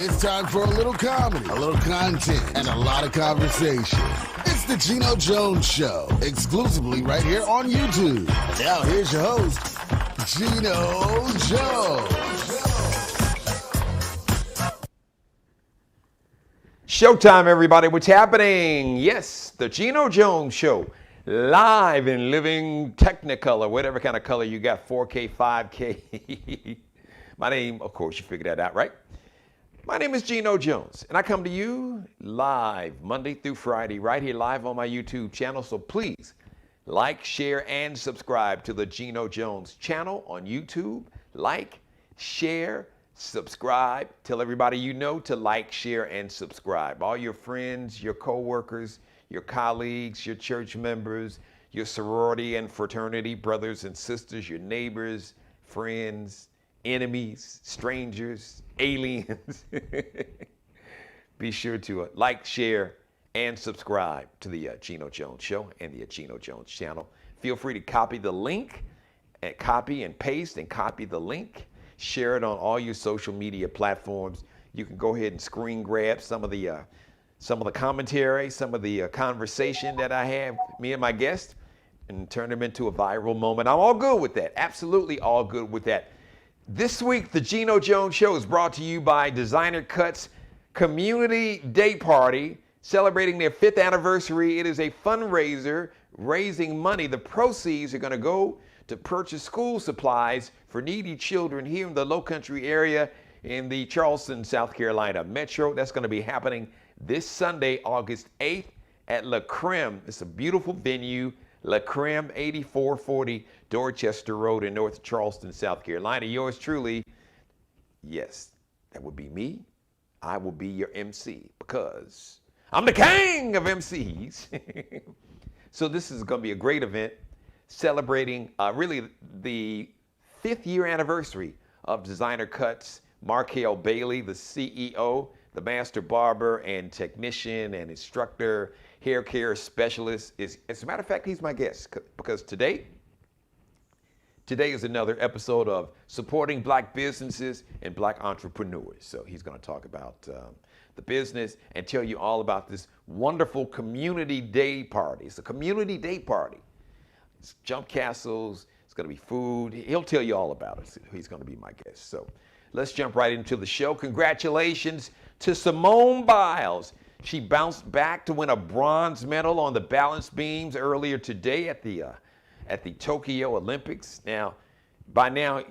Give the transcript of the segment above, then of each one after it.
It's time for a little comedy, a little content, and a lot of conversation. It's the Geno Jones Show, exclusively right here on YouTube. Now here's your host, Geno Jones. Showtime, everybody. What's happening? Yes, the Geno Jones Show. Live in living Technicolor, whatever kind of color you got, 4K, 5K. My name, of course, you figured that out, right? My name is Geno Jones, and I come to you live Monday through Friday, right here live on my YouTube channel. So please like, share, and subscribe to the Geno Jones channel on YouTube. Like, share, subscribe. Tell everybody you know to like, share, and subscribe. All your friends, your co-workers, your colleagues, your church members, your sorority and fraternity brothers and sisters, your neighbors, friends, enemies, strangers, aliens. Be sure to like, share, and subscribe to the Geno Jones Show and the Geno Jones channel. Feel free to copy the link, and copy and paste and copy the link. Share it on all your social media platforms. You can go ahead and screen grab some of the commentary, some of the conversation that I have, me and my guest, and turn them into a viral moment. I'm all good with that. Absolutely all good with that. This week, the Geno Jones Show is brought to you by Designer Cuts Community Day Party, celebrating their 5th anniversary. It is a fundraiser raising money. The proceeds are going to go to purchase school supplies for needy children here in the Lowcountry area in the Charleston, South Carolina metro. That's going to be happening this Sunday, August 8th at La Creme. It's a beautiful venue, La Creme, 8440 Dorchester Road in North Charleston, South Carolina. Yours truly, yes, that would be me. I will be your MC because I'm the king of MCs. So this is going to be a great event celebrating really the 5th year anniversary of Designer Cuts. Markel Bailey, the CEO, the master barber and technician and instructor, hair care specialist, is, as a matter of fact, he's my guest because today is another episode of supporting Black businesses and Black entrepreneurs. So he's going to talk about the business and tell you all about this wonderful community day party. It's a community day party. It's jump castles. It's going to be food. He'll tell you all about it. He's going to be my guest. So let's jump right into the show. Congratulations to Simone Biles. She bounced back to win a bronze medal on the balance beams earlier today at the Tokyo Olympics. Now, by now,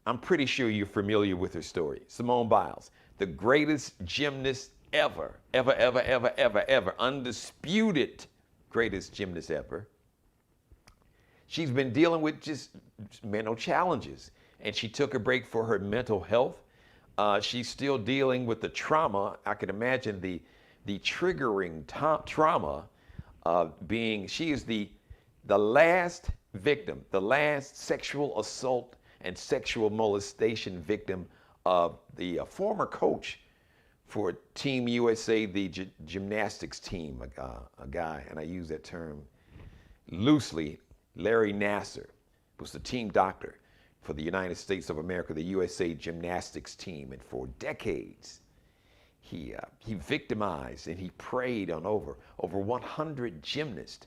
I'm pretty sure you're familiar with her story. Simone Biles, the greatest gymnast ever, undisputed greatest gymnast ever. She's been dealing with just mental challenges, and she took a break for her mental health. She's still dealing with the trauma. I can imagine the triggering trauma of being, she is the last victim, the last sexual assault and sexual molestation victim of the former coach for Team USA, the gymnastics team, a guy, and I use that term loosely, Larry Nassar was the team doctor for the United States of America, the USA gymnastics team. And for decades, he victimized and he preyed on over 100 gymnasts.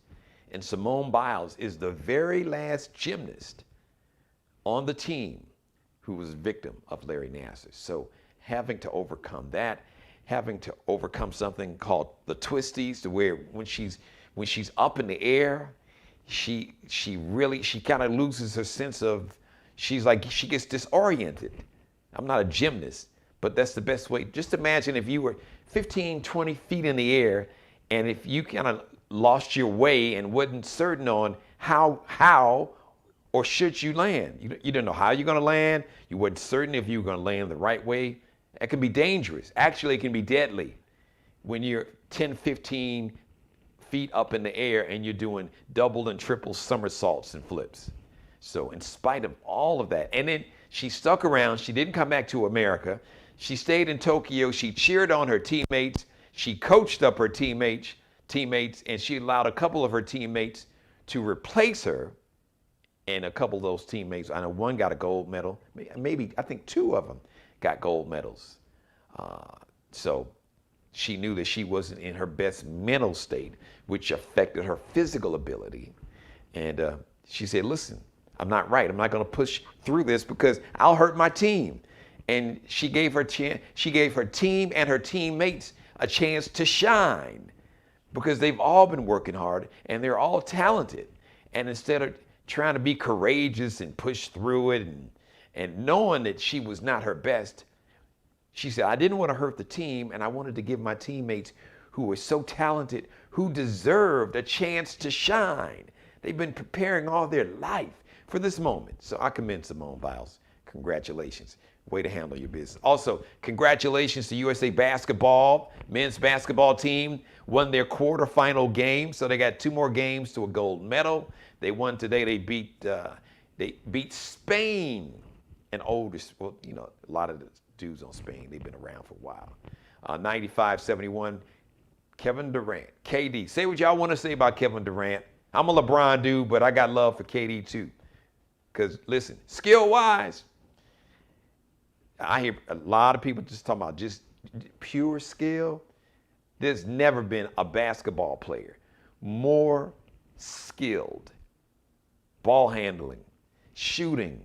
And Simone Biles is the very last gymnast on the team who was a victim of Larry Nassar. So having to overcome that, having to overcome something called the twisties, to where when she's up in the air, she kind of loses her sense of, she gets disoriented. I'm not a gymnast, but that's the best way. Just imagine if you were 15, 20 feet in the air, and if you kind of lost your way and wasn't certain on how or should you land. You didn't know how you're going to land. You weren't certain if you were going to land the right way. It can be dangerous. Actually, it can be deadly when you're 10, 15 feet up in the air and you're doing double and triple somersaults and flips. So in spite of all of that, and then she stuck around. She didn't come back to America. She stayed in Tokyo. She cheered on her teammates. She coached up her teammates, and she allowed a couple of her teammates to replace her. And a couple of those teammates, I know one got a gold medal. Maybe I think two of them got gold medals. So she knew that she wasn't in her best mental state, which affected her physical ability. And she said, listen, I'm not right. I'm not going to push through this because I'll hurt my team. And she gave her team and her teammates a chance to shine because they've all been working hard and they're all talented. And instead of trying to be courageous and push through it and knowing that she was not her best, she said, I didn't want to hurt the team, and I wanted to give my teammates who were so talented, who deserved a chance to shine. They've been preparing all their life for this moment. So I commend Simone Biles. Congratulations. Way to handle your business. Also, congratulations to USA Basketball. Men's basketball team won their quarterfinal game, so they got 2 more games to a gold medal. They won today. They beat Spain, an older, well, you know, a lot of the dudes on Spain, they've been around for a while. 95-71, Kevin Durant. KD, say what y'all want to say about Kevin Durant. I'm a LeBron dude, but I got love for KD too. Because listen, skill-wise, I hear a lot of people just talking about just pure skill. There's never been a basketball player more skilled, ball handling, shooting,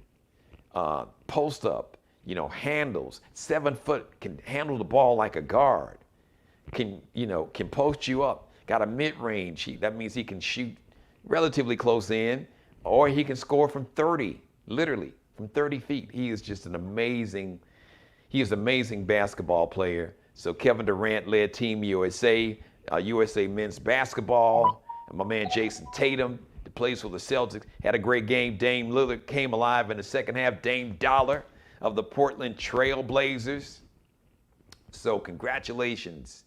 post up, you know, handles, 7 foot, can handle the ball like a guard, can post you up, got a mid-range. That means he can shoot relatively close in, or he can score from 30, literally from 30 feet. He is just an amazing basketball player. So Kevin Durant led Team USA, USA men's basketball, and my man Jason Tatum, that plays for the Celtics, had a great game. Dame Lillard came alive in the second half. Dame Dollar of the Portland Trail Blazers. So congratulations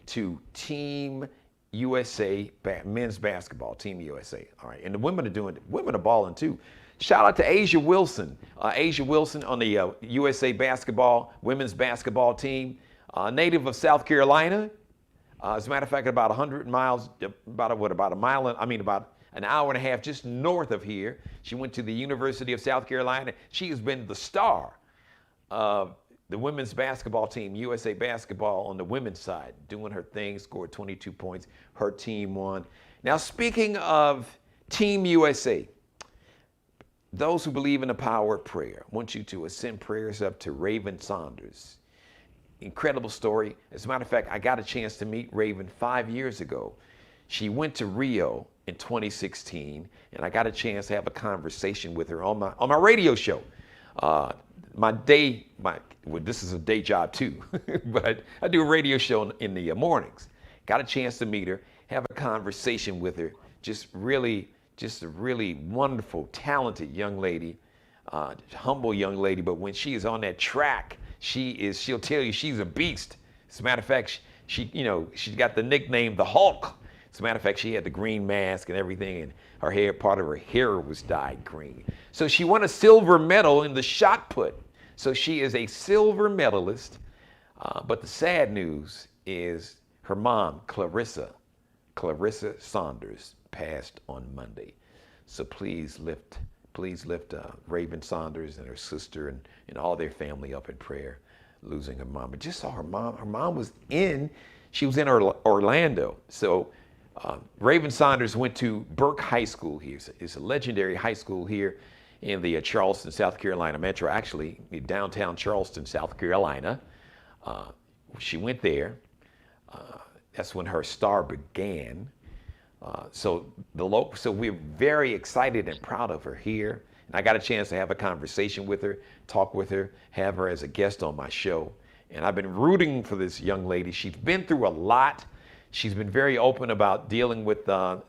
to Team USA, men's basketball, Team USA. All right, and the women are balling too. Shout out to Asia Wilson. Asia Wilson on the USA basketball, women's basketball team, native of South Carolina. As a matter of fact, about 100 miles, about an hour and a half just north of here. She went to the University of South Carolina. She has been the star of the women's basketball team, USA basketball on the women's side, doing her thing, scored 22 points. Her team won. Now, speaking of Team USA, those who believe in the power of prayer, I want you to send prayers up to Raven Saunders. Incredible story. As a matter of fact, I got a chance to meet Raven 5 years ago. She went to Rio in 2016, and I got a chance to have a conversation with her on my radio show. This is a day job too, but I do a radio show in the mornings. Got a chance to meet her, have a conversation with her. Just a really wonderful, talented young lady, humble young lady. But when she is on that track, she'll tell you she's a beast. As a matter of fact, she's got the nickname the Hulk. As a matter of fact, she had the green mask and everything, and part of her hair was dyed green. So she won a silver medal in the shot put. So she is a silver medalist. But the sad news is her mom, Clarissa Saunders, passed on Monday. So please lift Raven Saunders and her sister and all their family up in prayer, losing her mom. I just saw her mom. Her mom was in Orlando. So Raven Saunders went to Burke High School here. It's a legendary high school here in the Charleston, South Carolina metro, actually downtown Charleston, South Carolina. She went there. That's when her star began. So we're very excited and proud of her here. And I got a chance to have a conversation with her, talk with her, have her as a guest on my show. And I've been rooting for this young lady. She's been through a lot. She's been very open about dealing with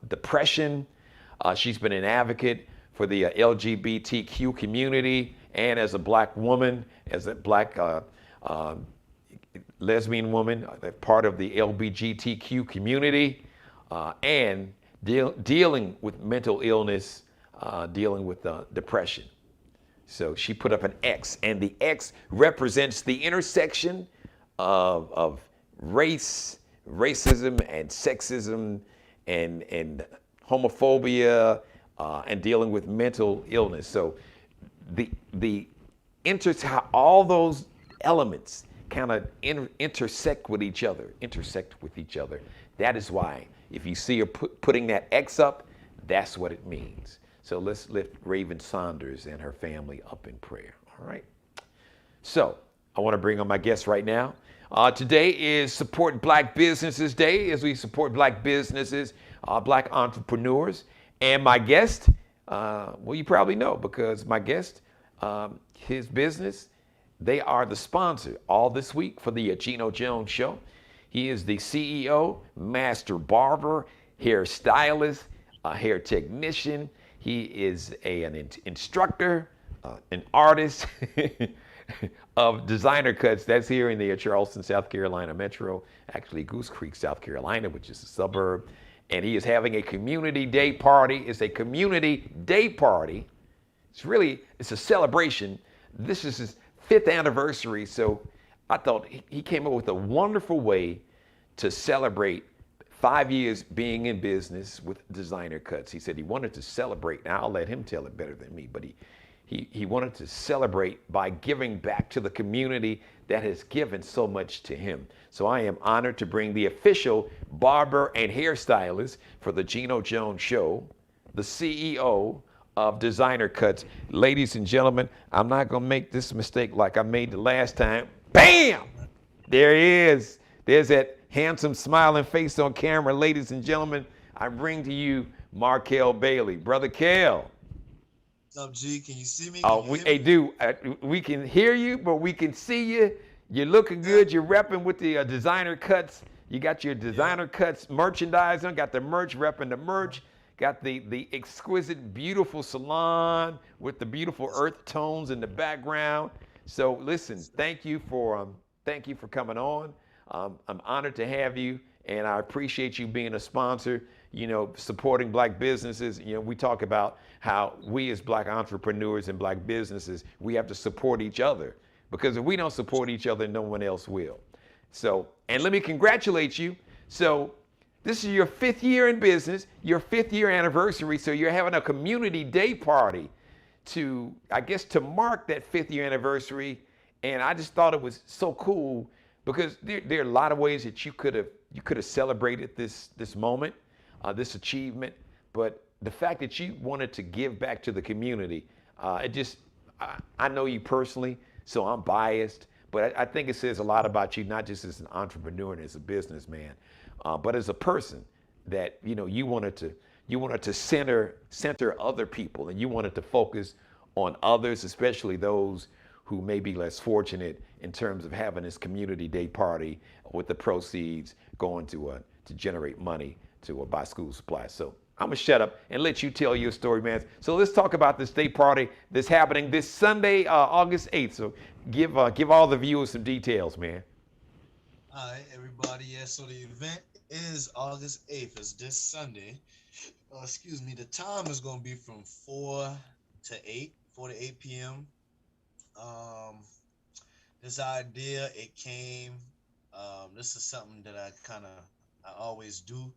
depression. She's been an advocate for the LGBTQ community, and as a black woman, as a black lesbian woman, part of the LGBTQ community, and dealing with mental illness, dealing with depression. So she put up an X, and the X represents the intersection of racism and sexism and homophobia and dealing with mental illness. So how all those elements kind of intersect with each other. That is why if you see her putting that X up, that's what it means. So let's lift Raven Saunders and her family up in prayer. All right. So I want to bring on my guest right now. Today is Support Black Businesses Day, as we support black businesses, black entrepreneurs. And my guest, well, you probably know, because my guest, his business, they are the sponsor all this week for the Geno Jones Show. He is the CEO, master barber, hairstylist, a hair technician. He is an instructor, an artist of designer cuts. That's here in the Charleston, South Carolina metro, actually Goose Creek, South Carolina, which is a suburb. And he is having a community day party. It's a community day party. It's a celebration. This is his 5th anniversary. So I thought he came up with a wonderful way to celebrate 5 years being in business with designer cuts. He said he wanted to celebrate. Now I'll let him tell it better than me, but he wanted to celebrate by giving back to the community that has given so much to him. So I am honored to bring the official barber and hairstylist for the Geno Jones Show, the CEO of Designer Cuts. Ladies and gentlemen, I'm not gonna make this mistake like I made the last time. Bam! There he is. There's that handsome smiling face on camera. Ladies and gentlemen, I bring to you Markel Bailey. Brother Kel. What's up, G? Can you see me? We can hear you, but we can see you. You're looking good. You're repping with the Designer Cuts. You got your Designer Cuts merchandise on. Got the merch, repping the merch. Got the exquisite, beautiful salon with the beautiful earth tones in the background. So listen, thank you for coming on. I'm honored to have you, and I appreciate you being a sponsor, supporting black businesses. We talk about how we as black entrepreneurs and black businesses, we have to support each other, because if we don't support each other, no one else will. So, and let me congratulate you. So this is your 5th year in business, your 5th year anniversary. So you're having a community day party to mark that 5th year anniversary. And I just thought it was so cool, because there are a lot of ways that you could have celebrated this moment, this achievement, but the fact that you wanted to give back to the community, I know you personally, so I'm biased, but I think it says a lot about you, not just as an entrepreneur and as a businessman, but as a person, that you wanted to center other people, and you wanted to focus on others, especially those who may be less fortunate, in terms of having this community day party with the proceeds going to generate money to buy school supplies. So I'm gonna shut up and let you tell your story, man. So let's talk about this day party that's happening this Sunday, August 8th. So give all the viewers some details, man. All right, everybody. Yeah, so the event is August 8th. It's this Sunday. The time is gonna be from 4 to 8 p.m. This idea, it came, this is something that I always do.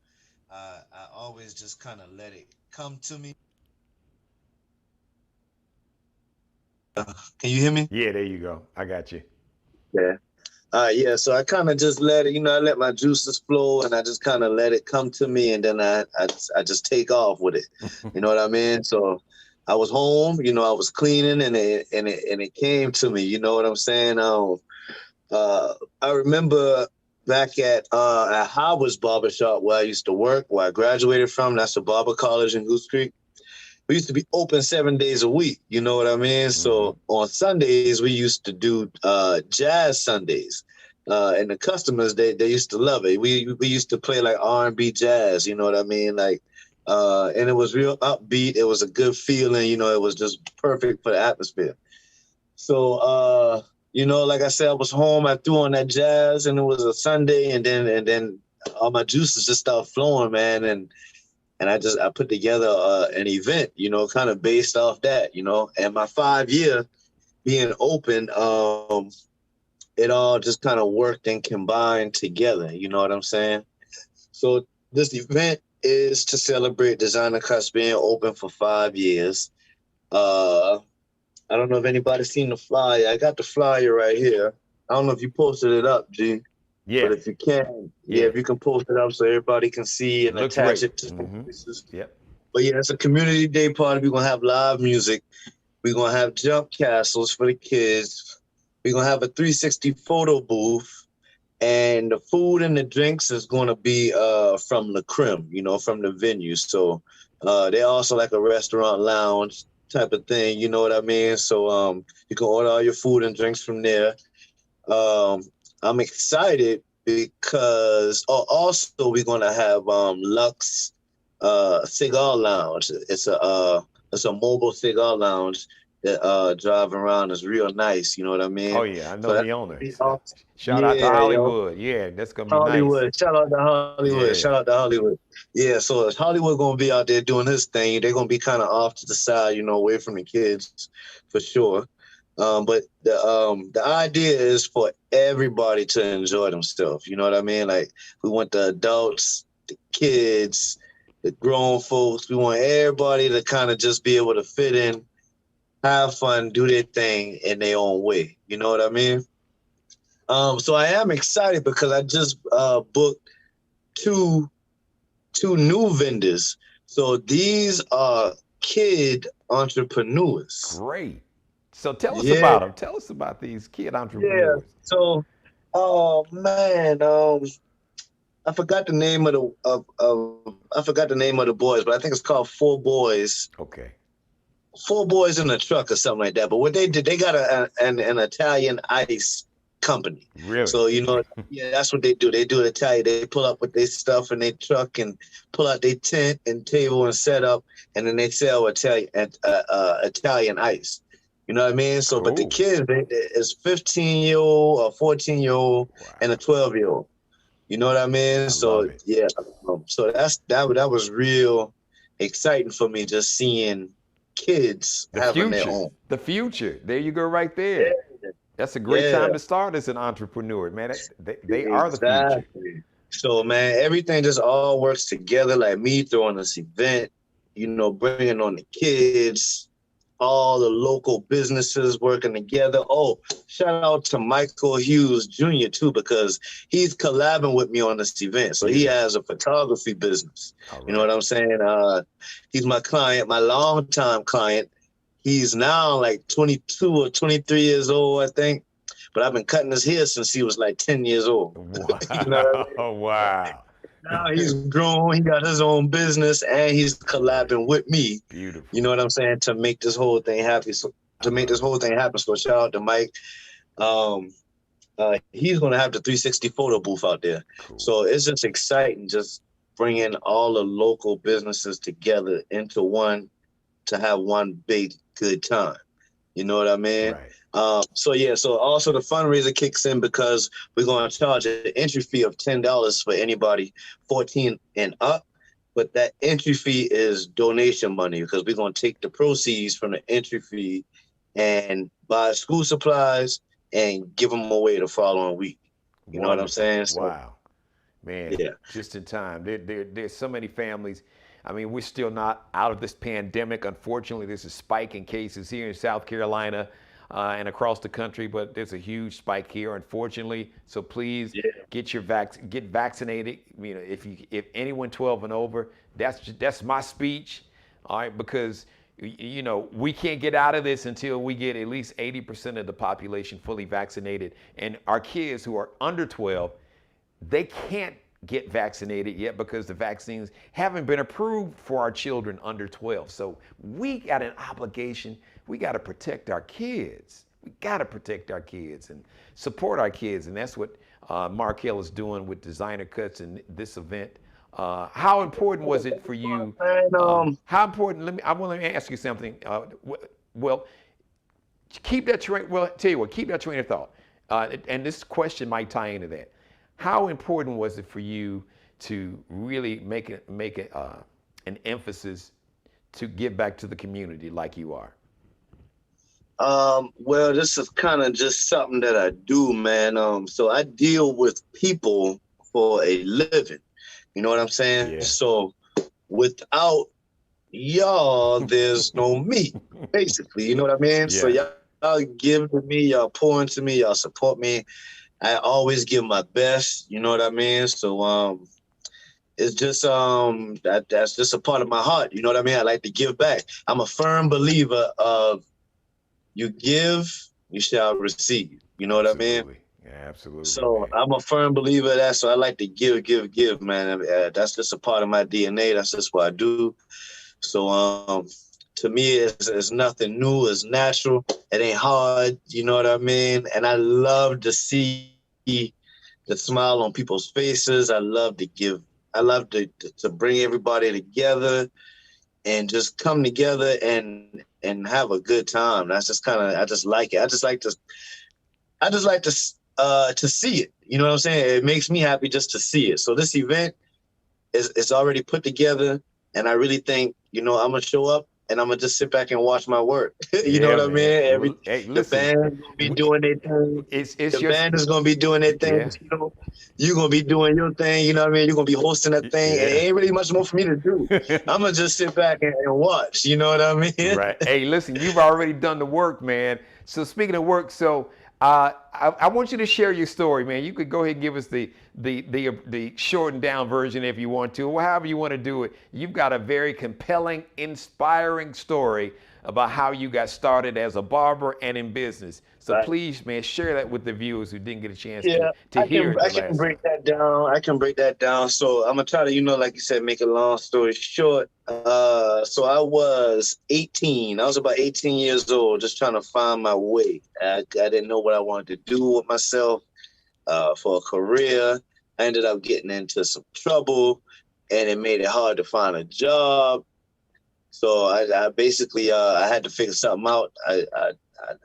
I always just kind of let it come to me. Can you hear me? Yeah, there you go. I got you. Yeah. Yeah, so I kind of just let it, I let my juices flow, and I just kind of let it come to me, and then I just take off with it. You know what I mean? So I was home, I was cleaning, and it came to me. You know what I'm saying? I remember back at Howard's Barbershop, where I used to work, where I graduated from. That's a barber college in Goose Creek. We used to be open 7 days a week. You know what I mean? Mm-hmm. So on Sundays, we used to do jazz Sundays. And the customers, they used to love it. We used to play like R&B jazz, you know what I mean? Like, and it was real upbeat. It was a good feeling, it was just perfect for the atmosphere. So, like I said, I was home. I threw on that jazz, and it was a Sunday, and then all my juices just started flowing, man. And I put together an event, kind of based off that, and my 5 year being open, it all just kind of worked and combined together. You know what I'm saying? So this event is to celebrate Designer Cuts being open for 5 years. I don't know if anybody's seen the flyer. I got the flyer right here. I don't know if you posted it up, G. Yeah. But if you can, Yeah. if you can post it up so everybody can see and Looks attach great. it to some places. Yep. But yeah, it's a community day party. We're gonna have live music. We're gonna have jump castles for the kids. We're gonna have a 360 photo booth. And the food and the drinks is gonna be from the Creme, from the venue. So they're also like a restaurant lounge type of thing, you know what I mean? So you can order all your food and drinks from there. I'm excited because also we're gonna have Lux Cigar Lounge. It's a mobile cigar lounge that driving around is real nice. You know what I mean? Oh yeah, I know So the that's owner. awesome. Shout out to Yeah, yo. Hollywood. Yeah, that's gonna be nice. Hollywood. Shout out to Hollywood. Yeah. Shout out to Hollywood. Yeah, so if Hollywood gonna be out there doing his thing, they're gonna be kind of off to the side, away from the kids for sure. But the idea is for everybody to enjoy themselves. You know what I mean? Like we want the adults, the kids, the grown folks. We want everybody to kind of just be able to fit in, have fun, do their thing in their own way. You know what I mean? So I am excited because I just booked two new vendors. So these are kid entrepreneurs. Great. So tell us Yeah. about them. Tell us about these kid entrepreneurs. So, oh man, I forgot the name of the boys, but I think it's called Four Boys. Okay. Four Boys in a Truck or something like that. But what they did, they got an Italian ice company. Really? So yeah, that's what they do. They do it Italian. They pull up with their stuff in their truck and pull out their tent and table and set up, and then they sell Italian ice. You know what I mean? So, but the Cool. kids, it's 15-year-old, a 14-year-old, and a 12-year-old. You know what I mean? love it. Yeah. So that was real exciting for me, just seeing kids The having their future. own. The future. There you go, right there. That's a great time to start as an entrepreneur, man. They are the future. Exactly. So, man, everything just all works together. Like me throwing this event, bringing on the kids, all the local businesses working together. Oh, shout out to Michael Hughes Jr. too, because he's collabing with me on this event. So he has a photography business. All right. You know what I'm saying? He's my client, my longtime client. He's now like 22 or 23 years old, I think. But I've been cutting his hair since he was like 10 years old. Wow. You know what I mean? Wow. Now he's grown. He got his own business, and he's collabing with me. Beautiful. You know what I'm saying? To make this whole thing happen. So shout out to Mike. He's gonna have the 360 photo booth out there. Cool. So it's just exciting, just bringing all the local businesses together into one to have one big good time. You know what I mean? Right. So also the fundraiser kicks in because we're going to charge an entry fee of $10 for anybody 14 and up. But that entry fee is donation money because we're going to take the proceeds from the entry fee and buy school supplies and give them away the following week. You know what I'm saying? So, wow. Man, just in time. There's so many families. I mean, we're still not out of this pandemic. Unfortunately, there's a spike in cases here in South Carolina and across the country, but there's a huge spike here, unfortunately. So please get vaccinated. If anyone 12 and over, that's my speech. All right, because we can't get out of this until we get at least 80% of the population fully vaccinated, and our kids who are under 12, they can't get vaccinated yet because the vaccines haven't been approved for our children under 12. So we got an obligation. We got to protect our kids. We got to protect our kids and support our kids. And that's what Mark Hill is doing with Designer Cuts and this event. How important was it for you? How important? I want to ask you something. Well, keep that train. Well, tell you what, keep that train of thought. And this question might tie into that. How important was it for you to really make an emphasis to give back to the community like you are? Well, this is kind of just something that I do, man. So I deal with people for a living. You know what I'm saying? Yeah. So without y'all, there's no me, basically. You know what I mean? Yeah. So y'all give to me, y'all pour into me, y'all support me. I always give my best, you know what I mean? So it's just that's just a part of my heart, you know what I mean? I like to give back. I'm a firm believer of you give, you shall receive. You know what I mean? Absolutely. Yeah, absolutely, So man. I'm a firm believer of that. So I like to give, man. That's just a part of my DNA. That's just what I do. So to me, it's nothing new. It's natural. It ain't hard. You know what I mean? And I love to see the smile on people's faces. I love to give. I love to bring everybody together and just come together and have a good time. That's just kind of I just like it. I just like to see it. You know what I'm saying? It makes me happy just to see it. So this event is already put together, and I really think I'm gonna show up and I'm gonna just sit back and watch my work. You know Yeah, what I man. mean? Hey, The listen, band is gonna be doing their thing. it's The just, band is gonna be doing their thing. yeah, You're gonna be doing your thing. You know what I mean? You're gonna be hosting that thing. And it yeah. ain't really much more for me to do. I'm gonna just sit back and watch. You know what I mean? Right. Hey, listen, you've already done the work, man. So speaking of work, I want you to share your story, man. You could go ahead and give us the shortened down version if you want to, or however you want to do it. You've got a very compelling, inspiring story about how you got started as a barber and in business. So Right. please, man, share that with the viewers who didn't get a chance Yeah, to I hear can it I the can last time. break that down. I can break that down. So I'm gonna try to, like you said, make a long story short. So I was 18. I was about 18 years old, just trying to find my way. I didn't know what I wanted to do with myself for a career. I ended up getting into some trouble, and it made it hard to find a job. So I basically I had to figure something out.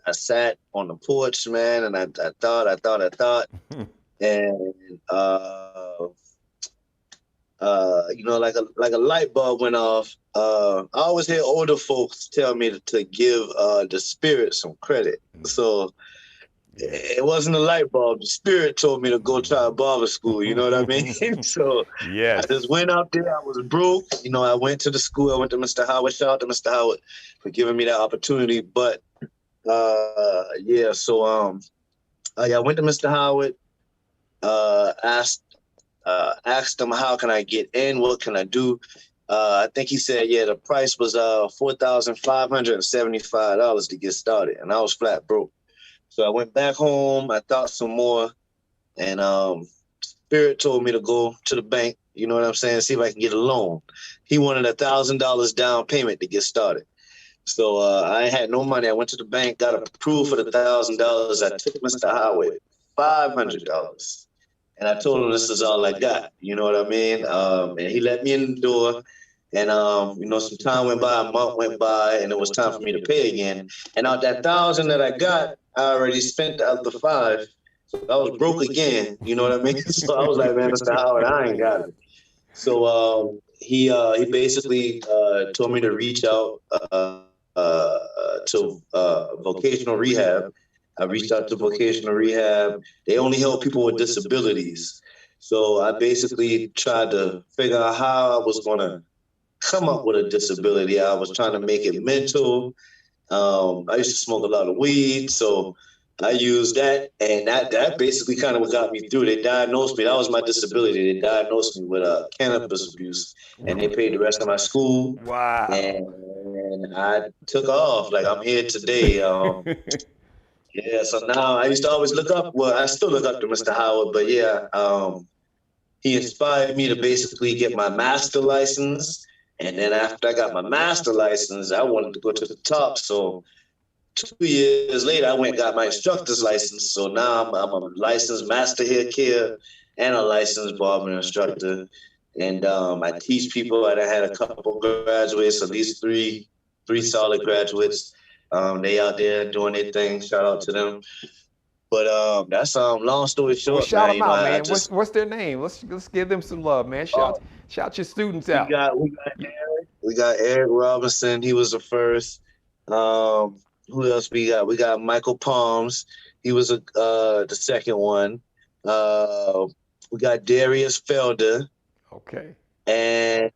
I sat on the porch, man, and I thought, and like a light bulb went off. I always hear older folks tell me to give the spirit some credit. So Yeah. it wasn't a light bulb. The spirit told me to go try a barber school. You know what I mean? So I Yes. just went up there. I was broke. I went to the school. I went to Mr. Howard. Shout out to Mr. Howard for giving me that opportunity. But yeah, I went to Mr. Howard. Asked him how can I get in? What can I do? I think he said, yeah, the price was $4,575 to get started, and I was flat broke. So I went back home. I thought some more, and Spirit told me to go to the bank. You know what I'm saying? See if I can get a loan. He wanted $1,000 down payment to get started. So I had no money. I went to the bank, got approved for the $1,000. I took Mr. Howard $500. And I told him this is all I got. You know what I mean? And he let me in the door. And some time went by, a month went by, and it was time for me to pay again. And out that 1,000 that I got, I already spent out the five. So I was broke again. You know what I mean? So I was like, man, Mr. Howard, I ain't got it. So he basically told me to reach out to vocational rehab. I reached out to vocational rehab. They only help people with disabilities. So I basically tried to figure out how I was going to come up with a disability. I was trying to make it mental. I used to smoke a lot of weed, so I used that, and that basically kind of what got me through. They diagnosed me. That was my disability. They diagnosed me with cannabis abuse, and they paid the rest of my school, Wow. and I took off. Like I'm here today. Yeah, so now I used to always look up. Well, I still look up to Mr. Howard, but yeah, he inspired me to basically get my master license. And then after I got my master license, I wanted to go to the top. So 2 years later, I went and got my instructor's license. So now I'm a licensed master hair care and a licensed barber instructor. And I teach people. I had a couple graduates, at least three solid graduates. They out there doing their thing. Shout out to them. But that's long story Well, short, shout man. them out, I man. just What's their name? Let's give them some love, man. uh, Shout your students we out. got we got Eric. We got Eric Robinson. He was the first. Um, who else we got? We got Michael Palms. He was the second one. Uh, we got Darius Felder Okay. and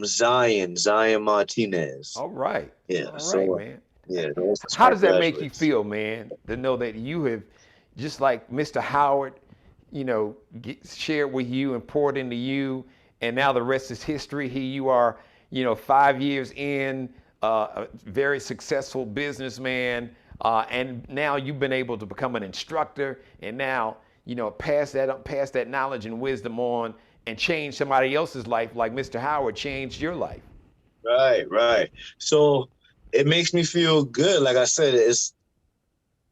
Zion Martinez. All right. Yeah. All right, So man. Yeah, those are How my does that make you graduates. feel, man, to know that you have, just like Mr. Howard, shared with you and poured into you, and now the rest is history. Here you are, 5 years in, a very successful businessman, and now you've been able to become an instructor, and now, pass that knowledge and wisdom on and change somebody else's life, like Mr. Howard changed your life. Right, right. So it makes me feel good. Like I said, this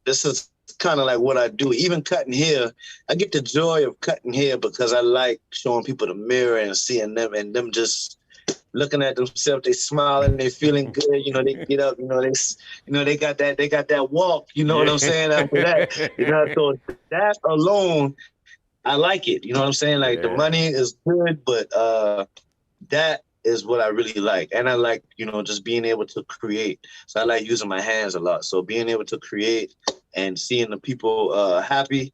is kind of like what I do. Even cutting hair, I get the joy of cutting hair because I like showing people the mirror and seeing them and them just looking at themselves. They smiling, they feeling good. They get up. They got that walk. You know what I'm Yeah. saying? After that, so that alone, I like it. You know what I'm saying? Like the Yeah. money is good, but that is what I really like. And I like, just being able to create. So I like using my hands a lot. So being able to create and seeing the people happy,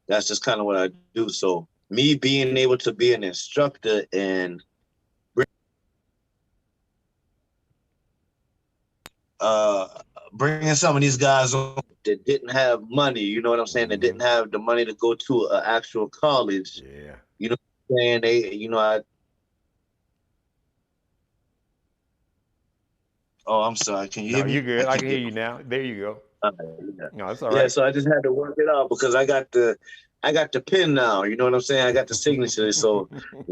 that's just kind of what I do. So me being able to be an instructor and bringing some of these guys on that didn't have money, you know what I'm saying? That didn't have the money to go to an actual college. Yeah. You know what I'm saying? I'm sorry. Can you No, hear you're me? I good. I keep can hear getting. you now. There you go. Yeah. No, it's all Yeah, right. so I just had to work it out because I got the pin now. You know what I'm saying? I got the signature. So,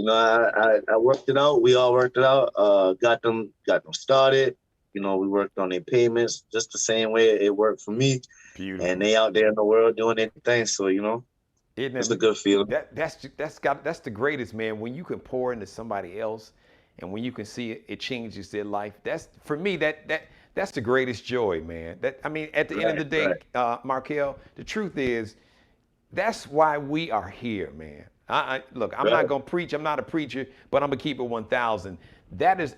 I worked it out. We all worked it out. Got them started. We worked on their payments just the same way it worked for me. And Beautiful. they out there in the world doing their thing. So, it's a Isn't good feeling. it? That's the greatest, man. When you can pour into somebody else, and when you can see it changes their life. That's for me. That's the greatest joy, man. At the end of Right, the day, right, Markel, the truth is, that's why we are here, man. Look, I'm not right. gonna preach. I'm not a preacher, but I'm gonna keep it 1,000.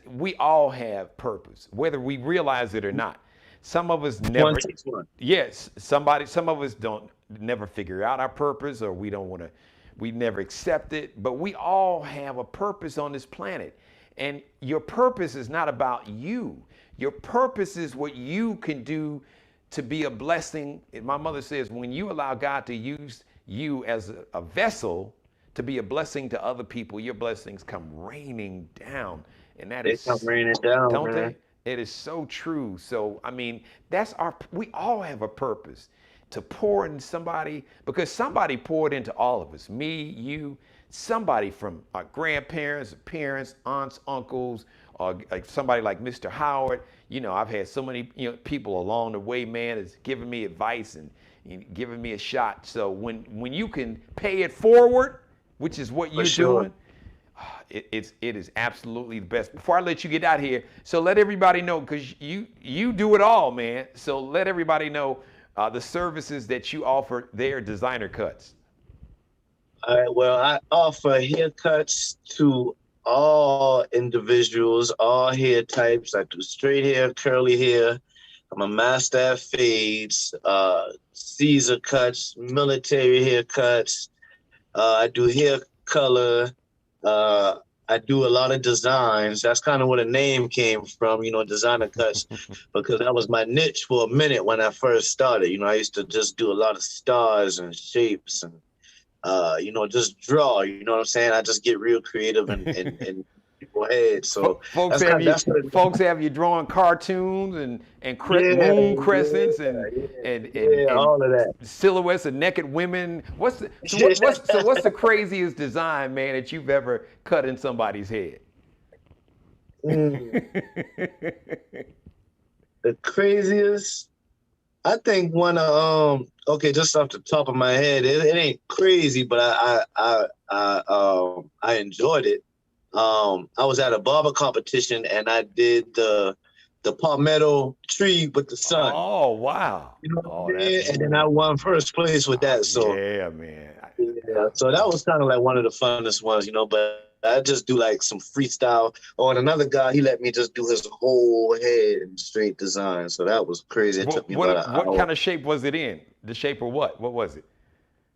We all have purpose, whether we realize it or not. Some of us One never. takes one. Yes, some of us don't never figure out our purpose, or we never accept it. But we all have a purpose on this planet, and your purpose is not about you. Your purpose is what you can do to be a blessing. My mother says, when you allow God to use you as a vessel to be a blessing to other people, your blessings come raining down. And that They come is, raining down, don't man. they? It is so true. So, we all have a purpose to pour in somebody, because somebody poured into all of us, me, you, somebody from our grandparents, parents, aunts, uncles, or like somebody like Mr. Howard. I've had so many people along the way, man, that's given me advice and giving me a shot. So when you can pay it forward, which is what For you're sure. doing, it is absolutely the best. Before I let you get out here, so let everybody know, because you do it all, man. So let everybody know the services that you offer there, designer cuts. All right, well, I offer haircuts to all individuals, all hair types. I do straight hair, curly hair. I'm a master at fades, Caesar cuts, military haircuts. I do hair color. Uh, I do a lot of designs. That's kind of where the name came from, designer cuts, because that was my niche for a minute when I first started. I used to just do a lot of stars and shapes and just draw. You know what I'm saying? I just get real creative and people head. So Folks that's have kind of you that's what. folks have you drawing cartoons and Yeah, moon yeah, crescents and yeah, all of that. silhouettes of naked women. What's the craziest design, man, that you've ever cut in somebody's head? Mm, the craziest. I think one okay, just off the top of my head, it ain't crazy, but I enjoyed it. I was at a barber competition and I did the palmetto tree with the sun. Oh, wow. You know what Oh, I'm that's saying? And then I won first place with that. So yeah, man. yeah, so that was kind of like one of the funnest ones, but I just do like some freestyle. Oh, and another guy, he let me just do his whole head in straight design. So that was crazy. It took What me about what an what hour. kind of shape was it in? The shape of what? What was it?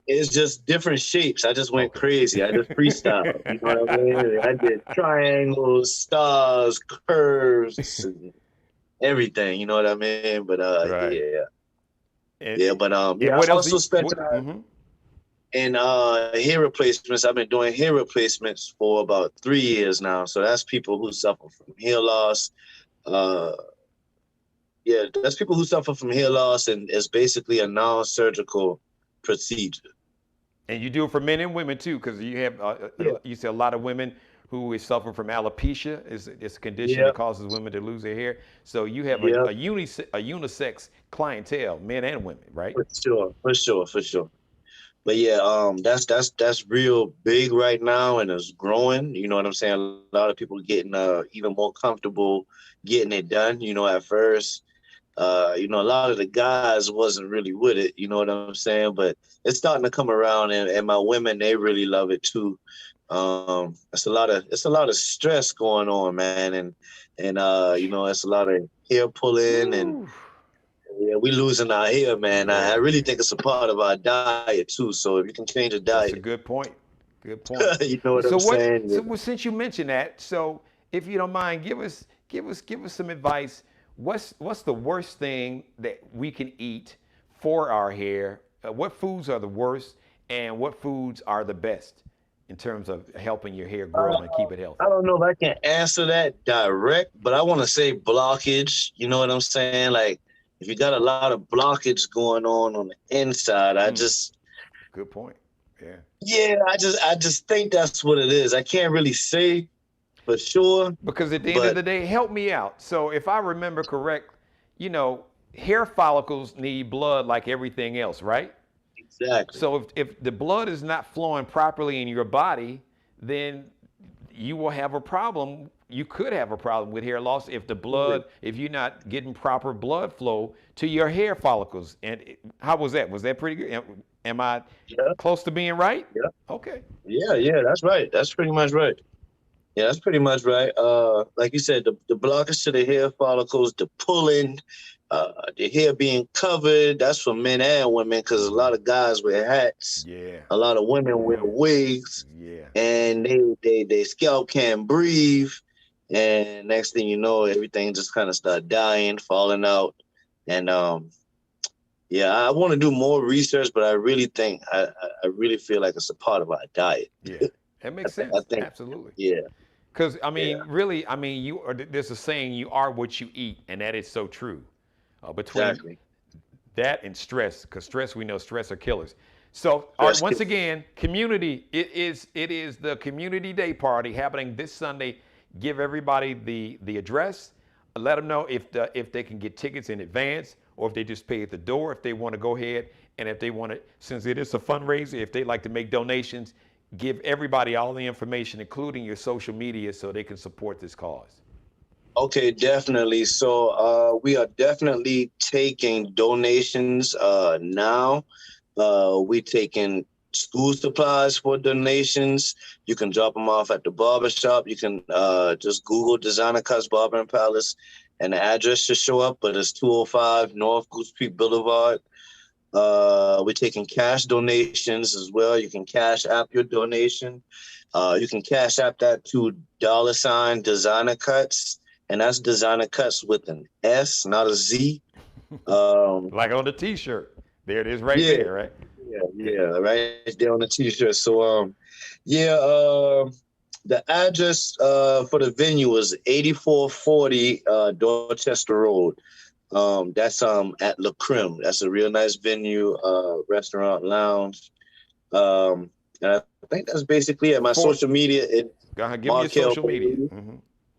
It's just different shapes. I just went Okay. crazy. I just freestyle. You know what I mean? I did triangles, stars, curves, everything. You know what I mean? But Right. yeah, And, yeah. But and yeah, what I else? also specialize in hair replacements. I've been doing hair replacements for about 3 years now. So that's people who suffer from hair loss. Uh, yeah, that's people who suffer from hair loss, and it's basically a non-surgical procedure. And you do it for men and women too, because you have Yeah, you see a lot of women who is suffering from alopecia. It's a condition yeah, that causes women to lose their hair. So you have yeah, a unisex clientele, men and women, right? for sure, for sure, for sure. But yeah, that's real big right now, and it's growing. You know what I'm saying? A lot of people getting even more comfortable getting it done. You know, at first, a lot of the guys wasn't really with it. You know what I'm saying? But it's starting to come around, and my women, they really love it too. It's a lot of stress going on, man, and it's a lot of hair pulling, and Woo. yeah, we losing our hair, man. I Yeah, really think it's a part of our diet too. So if you can change the that's a diet, good point. Good point. you know what So I'm what? saying? So Yeah. well, since you mentioned that, so if you don't mind, give us some advice. What's the worst thing that we can eat for our hair? What foods are the worst, and what foods are the best in terms of helping your hair grow and keep it I healthy? don't know if I can answer that direct, but I want to say blockage. You know what I'm saying? Like if you got a lot of blockage going on the inside, Mm, good point. Yeah. I just think that's what it is. I can't really say for sure, Because at the end of but the day, help me out. So if I remember correct, hair follicles need blood like everything else, right? exactly. So if the blood is not flowing properly in your body, then you will have a problem. You could have a problem with hair loss if you're not getting proper blood flow to your hair follicles. And how was that? Was that pretty good? Am I Yeah, close to being right? yeah, Okay. yeah. That's right. That's pretty much right. Yeah, that's pretty much right. Like you said, the blockage to the hair follicles, the pulling, the hair being covered, that's for men and women because a lot of guys wear hats, Yeah. a lot of women wear Yeah. wigs, Yeah. and they scalp can't breathe. And next thing you know, everything just kind of start dying, falling out. And yeah, I want to do more research, but I really think I really feel like it's a part of our diet. Yeah. That I, makes th- I sense. think, Absolutely. yeah, Because I yeah, mean, really, I mean, there's a saying, you are what you eat, and that is so true. Between exactly. that and stress, because stress, we know stress are killers. So, all right, Stress once again, community, it is the community day party happening this Sunday. Give everybody the address. Let them know if they can get tickets in advance, or if they just pay at the door, if they want to go ahead, and if they want to, since it is a fundraiser, if they like to make donations, give everybody all the information, including your social media, so they can support this cause. Okay, definitely. So we are definitely taking donations now. We taking school supplies for donations. You can drop them off at the barber shop. You can just Google Designer Cuts Barber and Palace, and the address should show up. But it's 205 North Goose Creek Boulevard. We're taking cash donations as well. You can cash app your donation. You can cash app that to $ Designer Cuts, and that's Designer Cuts with an S, not a Z. Um, Like on the T-shirt, there it is, right yeah, there, right? yeah, Yeah. right there on the T-shirt. So, yeah, the address for the venue is 8440 Dorchester Road. That's at La Creme. That's a real nice venue, restaurant, lounge. And I think that's basically it. My For social media is Go ahead, give me your Markel social media. Bailey.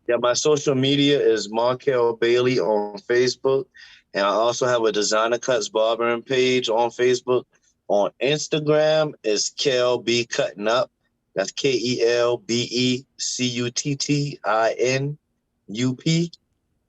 Yeah, my social media is Markel Bailey on Facebook. And I also have a Designer Cuts Barbering page on Facebook. On Instagram is Kel B Cutting Up. That's KelBeCuttinUp.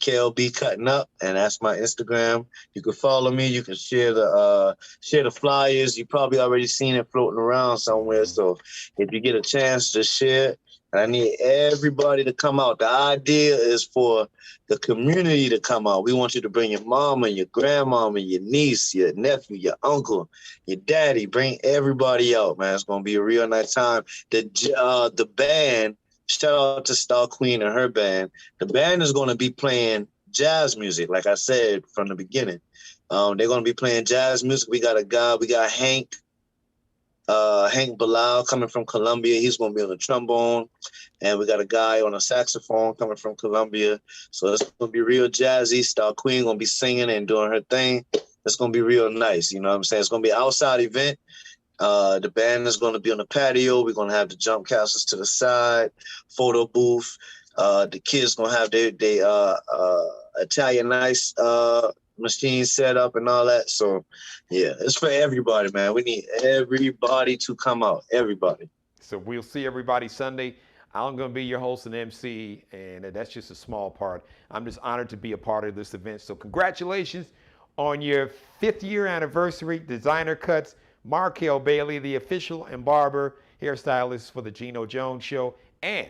KLB Cutting Up, and that's my Instagram. You can follow me. You can share the flyers. You probably already seen it floating around somewhere. So if you get a chance to share it, and I need everybody to come out. The idea is for the community to come out. We want you to bring your mama, your grandmama, your niece, your nephew, your uncle, your daddy. Bring everybody out, man. It's gonna be a real nice time. The band. Shout out to Star Queen and her band. The band is going to be playing jazz music, like I said from the beginning. They're going to be playing jazz music. We got Hank Bilal coming from Colombia. He's going to be on the trombone. And we got a guy on a saxophone coming from Colombia. So it's going to be real jazzy. Star Queen going to be singing and doing her thing. It's going to be real nice. You know what I'm saying? It's going to be an outside event. The band is going to be on the patio. We're going to have the jump castles to the side, photo booth. The kids going to have their Italian nice machine set up and all that. So, yeah, it's for everybody, man. We need everybody to come out. Everybody. So we'll see everybody Sunday. I'm going to be your host and MC, and that's just a small part. I'm just honored to be a part of this event. So congratulations on your 5th year anniversary. Designer Cuts, Markel Bailey, the official and barber hairstylist for the Geno Jones Show, and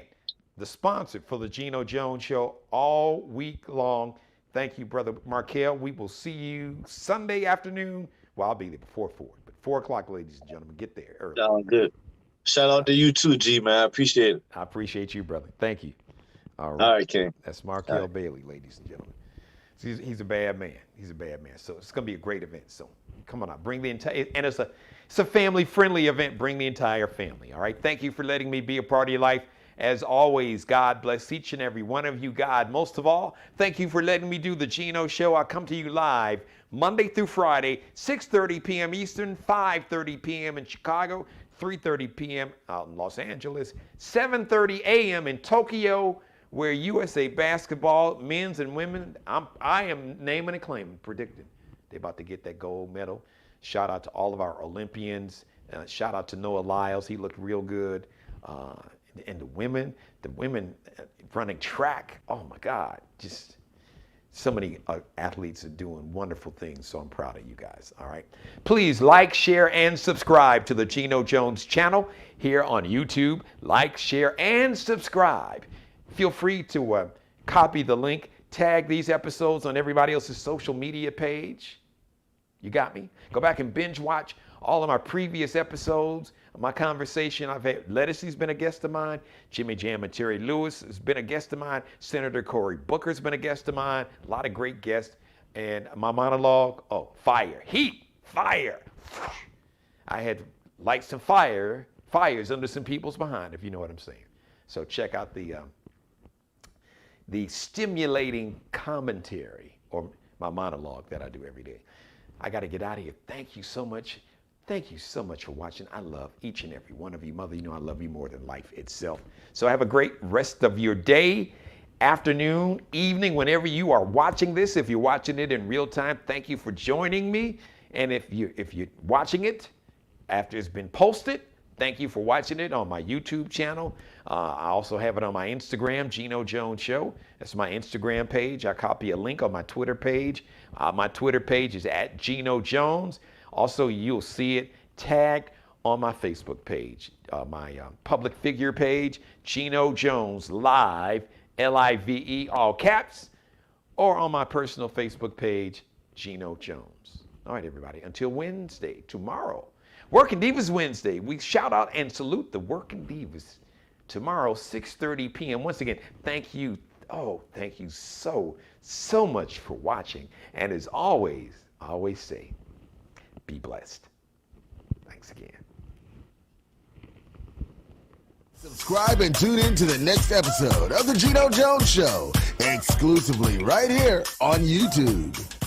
the sponsor for the Geno Jones Show all week long. Thank you, Brother Markel. We will see you Sunday afternoon. Well, I'll be there before 4, but 4 o'clock, ladies and gentlemen. Get there early. Sounds good. Shout out to you too, G, man. I appreciate it. I appreciate you, brother. Thank you. All right, King. That's Markel Bailey, ladies and gentlemen. He's a bad man. He's a bad man. So it's going to be a great event. So come on out. Bring the entire, and it's a family-friendly event. Bring the entire family, all right? Thank you for letting me be a part of your life. As always, God bless each and every one of you. God, most of all, thank you for letting me do the Geno Show. I come to you live Monday through Friday, 6:30 p.m. Eastern, 5:30 p.m. in Chicago, 3:30 p.m. out in Los Angeles, 7:30 a.m. in Tokyo, where USA basketball, men's and women, I am naming and claiming, predicting they're about to get that gold medal. Shout out to all of our Olympians. Shout out to Noah Lyles. He looked real good. And the women running track, oh my God, just so many athletes are doing wonderful things, so I'm proud of you guys, all right? Please like, share, and subscribe to the Geno Jones channel here on YouTube. Like, share, and subscribe. Feel free to copy the link, tag these episodes on everybody else's social media page. You got me? Go back and binge watch all of my previous episodes. My conversation, I've had Lettucey's been a guest of mine. Jimmy Jam and Terry Lewis has been a guest of mine. Senator Cory Booker's been a guest of mine. A lot of great guests. And my monologue, fire, heat, fire. I had light some fires under some people's behind, if you know what I'm saying. So check out the stimulating commentary or my monologue that I do every day. I got to get out of here. Thank you so much. Thank you so much for watching. I love each and every one of you. Mother, you know I love you more than life itself. So have a great rest of your day, afternoon, evening, whenever you are watching this. If you're watching it in real time, thank you for joining me. And if you're watching it after it's been posted, thank you for watching it on my YouTube channel. I also have it on my Instagram, Geno Jones Show. That's my Instagram page. I copy a link on my Twitter page. My Twitter page is @GenoJones. Also, you'll see it tagged on my Facebook page, my public figure page, Geno Jones Live, Live, all caps, or on my personal Facebook page, Geno Jones. All right, everybody, until Wednesday, tomorrow, Working Divas Wednesday, we shout out and salute the Working Divas. Tomorrow, 6:30 p.m. Once again, thank you. Oh, thank you so much for watching. And as always, I always say, be blessed. Thanks again. Subscribe and tune in to the next episode of The Geno Jones Show, exclusively right here on YouTube.